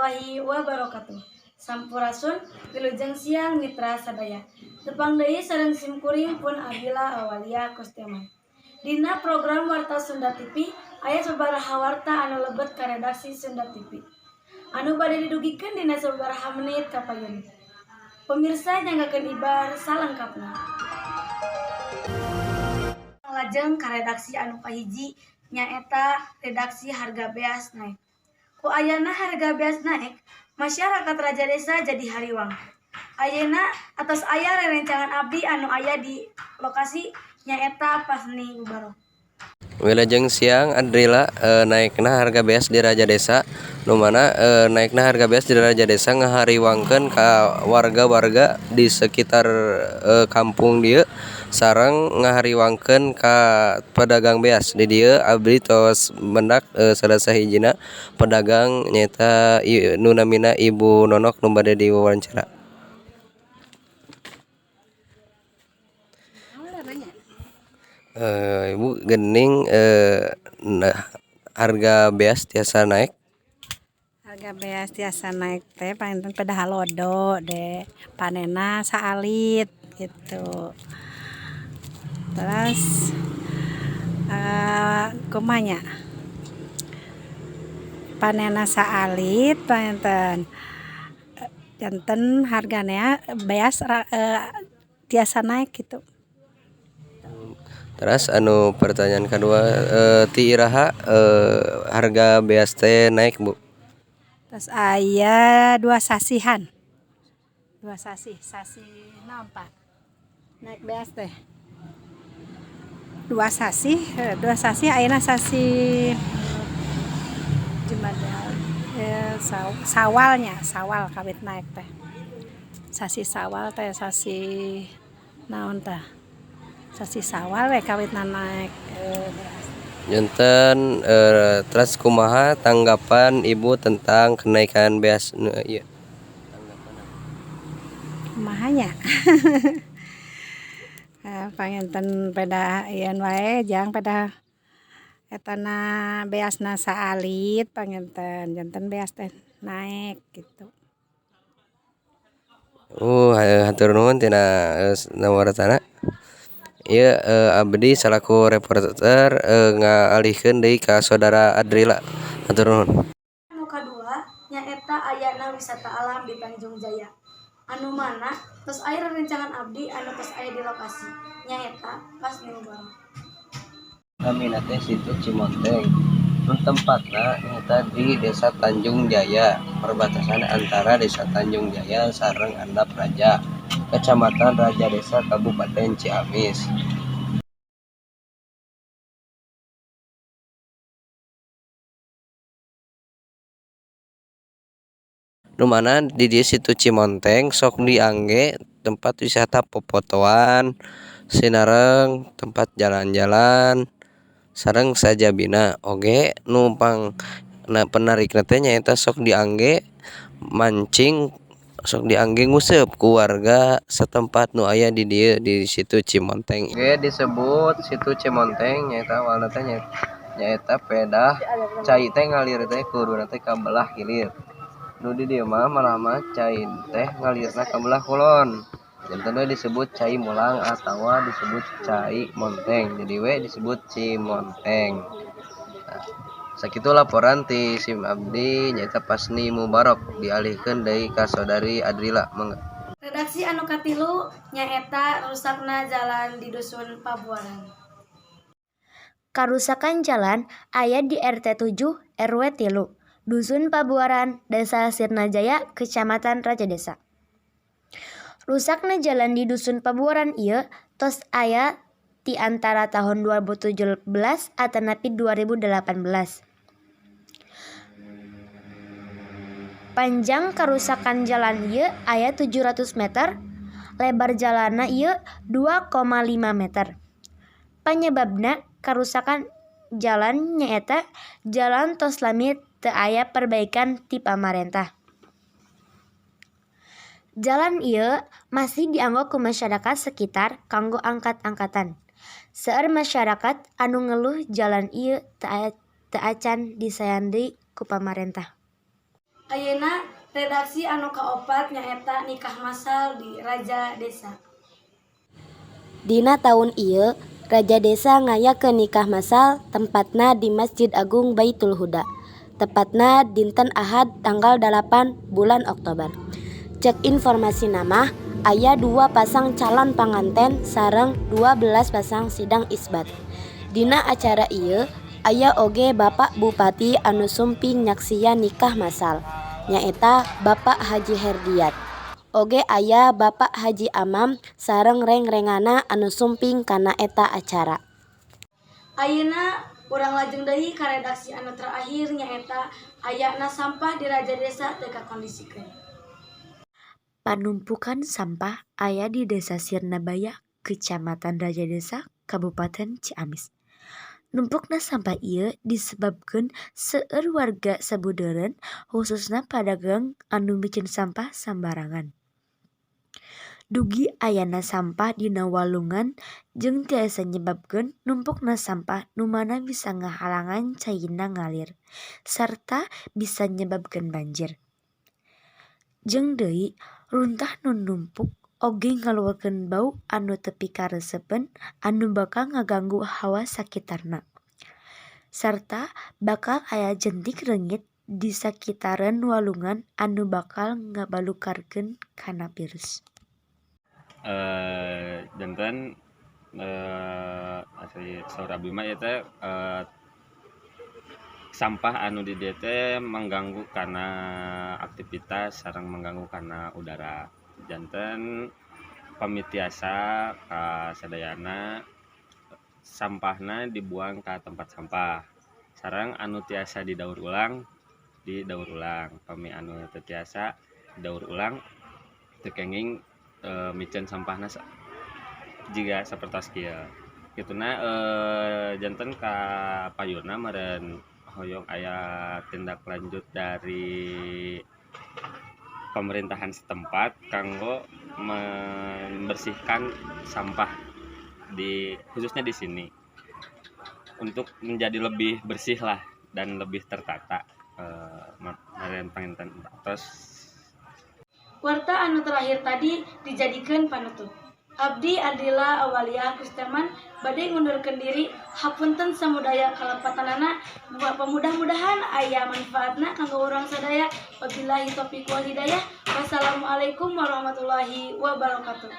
warahmatullahi wabarakatuh. Sampurasun wilujeng siang mitra sadaya. Tepang deui sareng simkuring pun Abila Awalia Kosteman. Dina program Warta Sunda TV aya sabaraha warta anu lebet ka redaksi Sunda TV. Anu bade didugikeun dina sabaraha menit kapayeun. Pemirsa nyanggakeun ibar salengkapna. Lajeng ka redaksi anu kahiji nyaeta redaksi harga beas naik. Ku ayana harga beas naik, masyarakat Raja Desa jadi hariwang. Ayeuna atos aya rerencangan abdi anu aya di lokasi nyaeta Pasni Bubarok. Wilujeng siang Adrila, naikna harga beas di Raja Desa, nu mana naikna harga beas di Raja Desa ngahariwangkeun ka warga-warga di sekitar kampung dieu sareng ngahariwangkeun ka pedagang beas di dieu. Abdi tos mendak salah sahijina pedagang nyaeta nu namina Ibu Nonok nu bade diwawancara. Ibu gening harga beas tiasa naik. Harga beas tiasa naik teh palinten pada halodo deh, panena saalit gitu. Terus kumanya panena saalit palinten janten harganya beas tiasa naik gitu. Terus anu pertanyaan kedua, ti iraha harga beas teh naik, Bu? Terus aya 2 sasihan. 2 sasi nampak. Naik beas teh. 2 sasi ayeuna sasi Jumadal Sawal kawit naik teh. Sasi Sawal teh sasi naon tah? Sasi Sawal we kawitna naik beas. Janten terus kumaha tanggapan Ibu tentang kenaikan beas ieu? Kumahanya? Panginten pada ieun wae jang pada etana beasna saalit panginten janten beas teh naik gitu. Hatur nuhun tina nawaratana. Ieu abdi salaku reporter ngaalihkeun deui ka saudara Adrila. Hatur nuhun. Anu kadua nyaeta ayana wisata alam di Tanjung Jaya. Anu mana tos aya rerencangan abdi anu tos aya di lokasi nyaeta Pasni Bubarok. Namina teh Situ Cimonteng. Nu tempatna nyaeta di Desa Tanjung Jaya, perbatasan antara Desa Tanjung Jaya sareng Andap Raja, Kecamatan Raja Desa, Kabupaten Ciamis. Nu mana di dieu Situ Cimonteng sok diangge tempat wisata popotoan, sinareng tempat jalan-jalan, sareng sajabina oge numpang penarikna teh nyaeta sok diangge mancing, sok diangge nguseup ku warga setempat nu aya di dieu di Situ Cimonteng. Oge disebut Situ Cimonteng nyaeta awalna teh nyaeta pedah cai teh ngalir teh kuduna teh ka belah hilir. Nu di dieu mah cai teh ngalirna ka belah kulon. Janten we disebut cai mulang atawa disebut cai monteng. Jadi we disebut Cimonteng. Nah, sakitu laporan ti SIM abdi nyaeta Pasni Mubarok dialihkeun deui ka saudari Adrila. Mangga. Redaksi anu katilu nyaeta rusakna jalan di Dusun Pabuaran. Karusakan jalan aya di RT 7 RW 3 Dusun Pabuaran, Desa Sirnajaya, Kecamatan Raja Desa. Rusakna jalan di Dusun Pabuaran ieu tos aya ti antara tahun 2017 atanapi 2018. Panjang karusakan jalan ieu aya 700 meter, lebar jalanna ieu 2,5 meter. Panyebabna karusakan jalan nyaeta jalan tos lami teu aya perbaikan ti pamarentah. Jalan ieu masih dianggo ku masyarakat sekitar kanggo angkat-angkatan. Seueur masyarakat anu ngeluh jalan ieu teu acan disayan deui ku pamarentah. Ayeuna redaksi anu kaopat nyaeta nikah massal di Raja Desa. Dina tahun ieu, Raja Desa ngayakeun nikah massal tempatna di Masjid Agung Baitul Huda. Tepatna dinten Ahad tanggal 8 bulan Oktober. Cek informasi nama, aya 2 pasang calon panganten sareng 12 pasang sidang isbat. Dina acara ieu aya oge Bapak Bupati anu sumping nyaksian nikah massal, nyaeta Bapak Haji Herdiat. Oge aya Bapak Haji Amam sareng reng-rengana anu sumping kana eta acara. Ayeuna urang lajeng deui ka redaksi anu terakhir nyaeta ayana sampah di Raja Desa teu kakondisikeun. Panumpukan sampah aya di Desa Sirnabaya, Kecamatan Raja Desa, Kabupaten Ciamis. Numpukna sampah ieu disebabkeun seueur warga sabudeureun khususna padagang anu bikin sampah sambarangan. Dugi ayana sampah dina walungan jeung tiasa nyebabkeun numpukna sampah nu mana bisa ngahalangan caina ngalir sarta bisa nyebabkeun banjir. Jeung deui runtah nu numpuk oge ngaluarkeun bau anu teu pikaresepen anu bakal ngaganggu hawa sakitarna. Sarta bakal aya jentik reungit di sakitareun walungan anu bakal ngabalukarkeun kana virus. Janten asli saur abdi mah eta sampah anu di dieu teh mengganggu karena aktivitas sareng mengganggu karena udara. Janten pamitiasa ka sadayana sampahna dibuang ka tempat sampah. Sareng anu tiasa didaur ulang, pami anu teu tiasa didaur ulang teu kenging micen sampahna jiga sapertos kieu. Kituna janten ka payuna meureun hoyong aya tindak lanjut dari pemerintahan setempat kanggo membersihkan sampah khususnya di sini untuk menjadi lebih bersih lah dan lebih tertata. Meureun panginten terus Warta anu terakhir tadi dijadikeun panutup. Abdi Adila Awalia Kusterman bade ngundurkeun diri. Hapunten samudaya kalepatanana. Mudah-mudahan aya manfaatna kanggo urang sadaya. Wabillahi taufiq wal hidayah. Wassalamualaikum warahmatullahi wabarakatuh.